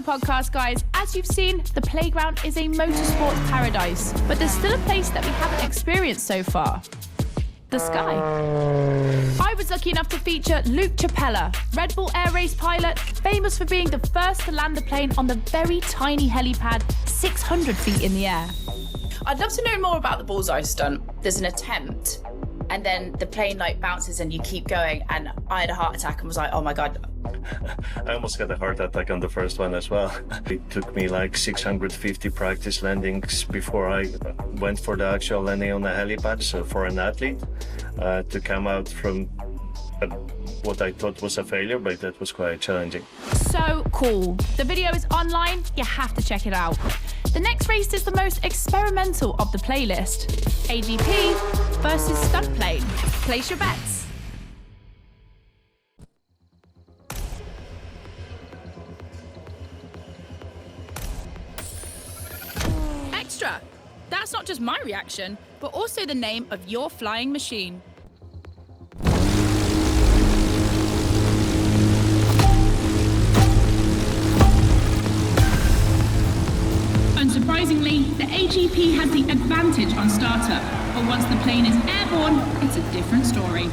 the podcast, guys. As you've seen, the playground is a motorsport paradise, but there's still a place that we haven't experienced so far. The sky. I was lucky enough to feature Luke Chapella, Red Bull Air Race pilot, famous for being the first to land the plane on the very tiny helipad 600 feet in the air. I'd love to know more about the bullseye stunt. There's an attempt, and then the plane bounces and you keep going, and I had a heart attack and was like, oh my God. I almost had a heart attack on the first one as well. It took me 650 practice landings before I went for the actual landing on the helipad. So for an athlete to come out from what I thought was a failure, but that was quite challenging. So cool. The video is online. You have to check it out. The next race is the most experimental of the playlist. AGP versus stunt plane. Place your bets. Extra! That's not just my reaction, but also the name of your flying machine. Unsurprisingly, the AGP has the advantage on startup, but once the plane is airborne, it's a different story.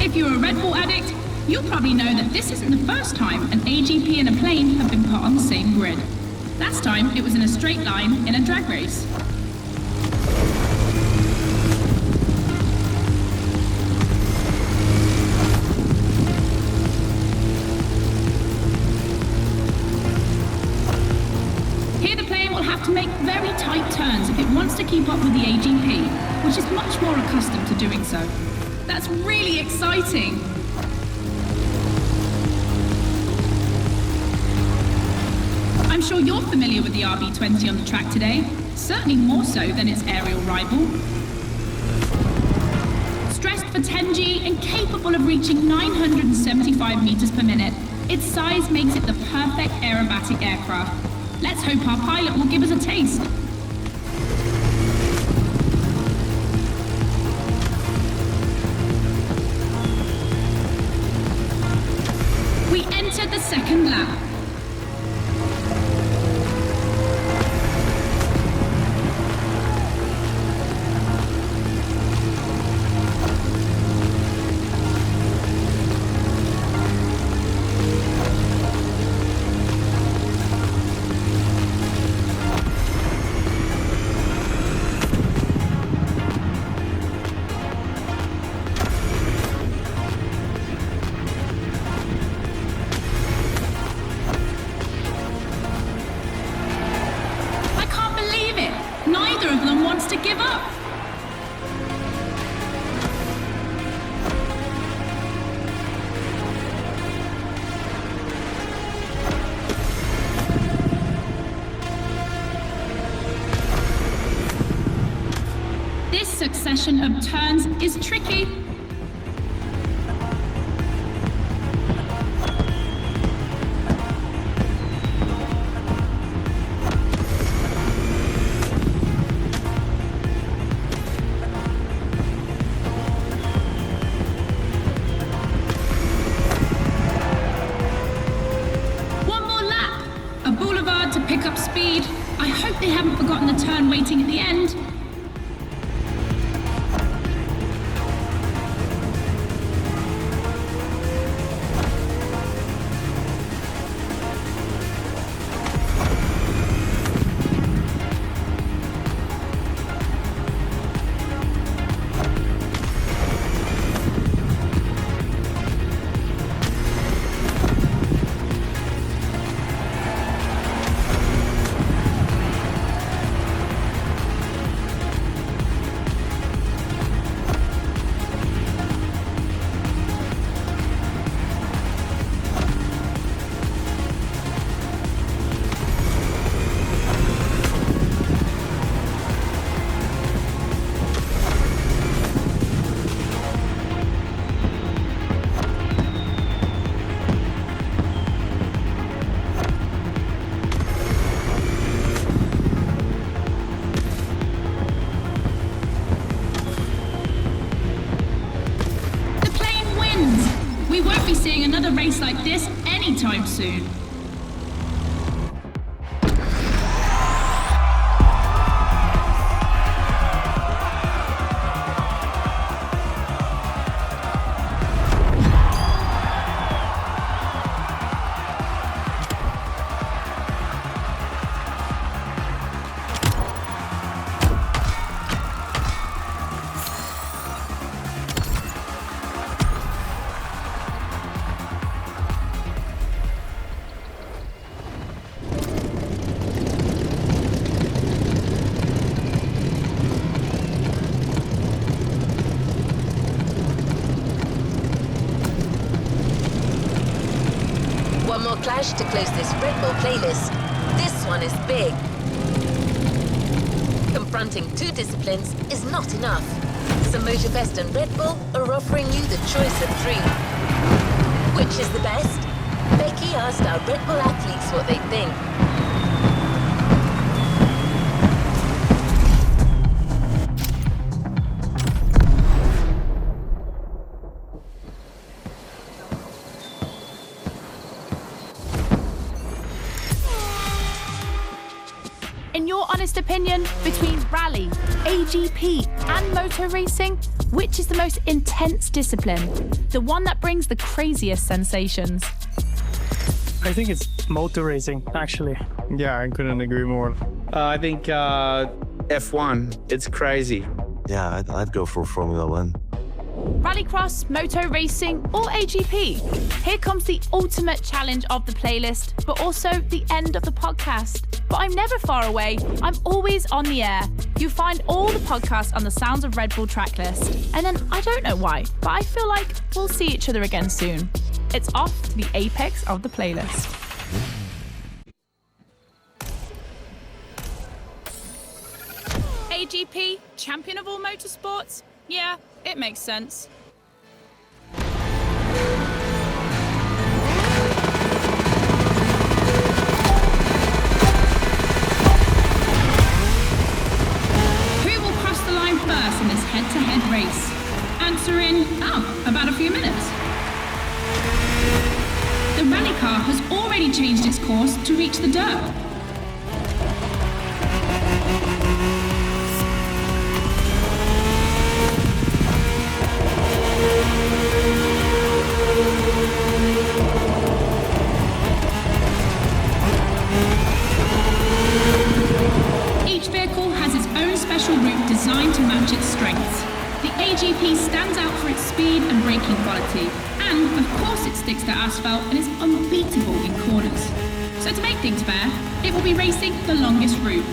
If you're a Red Bull addict, you'll probably know that this isn't the first time an AGP and a plane have been put on the same grid. Last time, it was in a straight line in a drag race. Here the plane will have to make very tight turns if it wants to keep up with the AGP, which is much more accustomed to doing so. That's really exciting! I'm sure you're familiar with the RB20 on the track today, certainly more so than its aerial rival. Stressed for 10G and capable of reaching 975 meters per minute, its size makes it the perfect aerobatic aircraft. Let's hope our pilot will give us a taste. We enter the second lap. To give up. This succession of turns is tricky. To pick up speed. I hope they haven't forgotten the turn waiting at the end. We won't be seeing another race like this anytime soon. One more clash to close this Red Bull playlist. This one is big. Confronting two disciplines is not enough. So MotorBest and Red Bull are offering you the choice of three. Which is the best? Becky asked our Red Bull athletes what they think. In your honest opinion, between rally, AGP, and motor racing, which is the most intense discipline? The one that brings the craziest sensations? I think it's motor racing, actually. Yeah, I couldn't agree more. I think F1. It's crazy. Yeah, I'd go for Formula One. Rallycross, moto racing, or AGP? Here comes the ultimate challenge of the playlist, but also the end of the podcast. But I'm never far away. I'm always on the air. You find all the podcasts on the Sounds of Red Bull tracklist. And then I don't know why, but I feel like we'll see each other again soon. It's off to the apex of the playlist. AGP, champion of all motorsports? Yeah, it makes sense. Who will cross the line first in this head-to-head race? Answer in, about a few minutes. The rally car has already changed its course to reach the dirt. Each vehicle has its own special route designed to match its strengths. The AGP stands out for its speed and braking quality, and of course it sticks to asphalt and is unbeatable in corners. So to make things fair, it will be racing the longest route.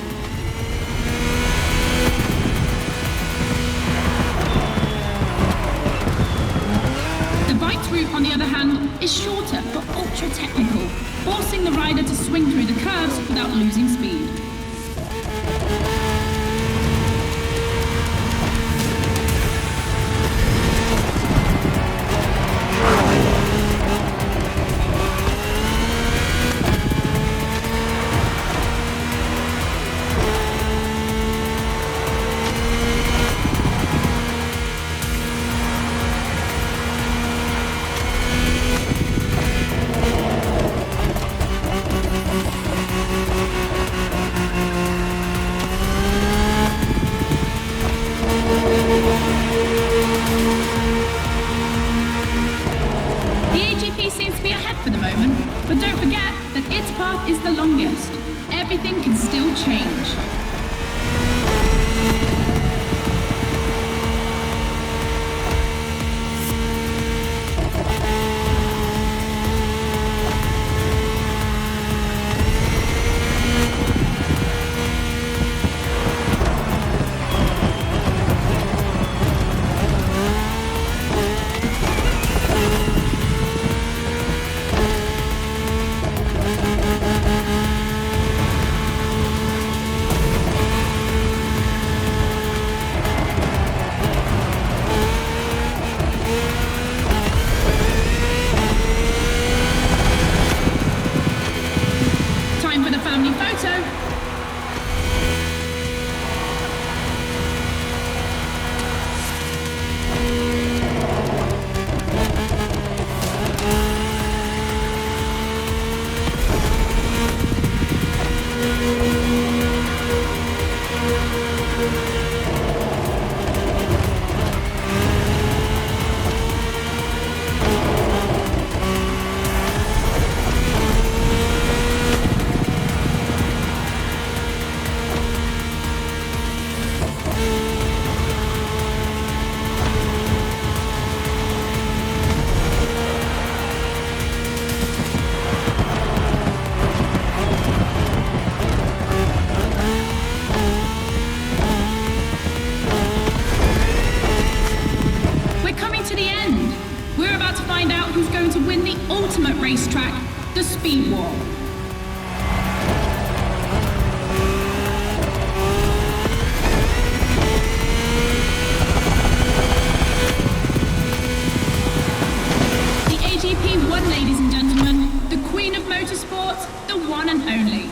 The bike's route, on the other hand, is shorter but ultra-technical, forcing the rider to swing through the curves without losing speed. But don't forget that its path is the longest. Everything can still change. Speed War. The AGP won, ladies and gentlemen. The Queen of Motorsports, the one and only.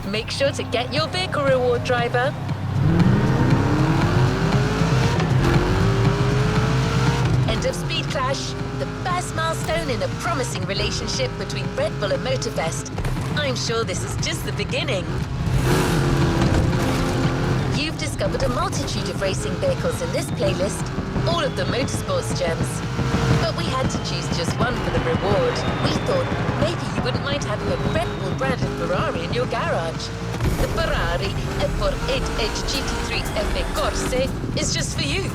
Make sure to get your vehicle reward, driver. End of speed clash, the first milestone in a promising relationship between Red Bull and Motorfest. I'm sure this is just the beginning. You've discovered a multitude of racing vehicles in this playlist, all of them motorsports gems. But we had to choose just one for the reward. We thought maybe you wouldn't mind having a Red Bull branded Ferrari in your garage. The Ferrari F48 GT3 FE Corse is just for you.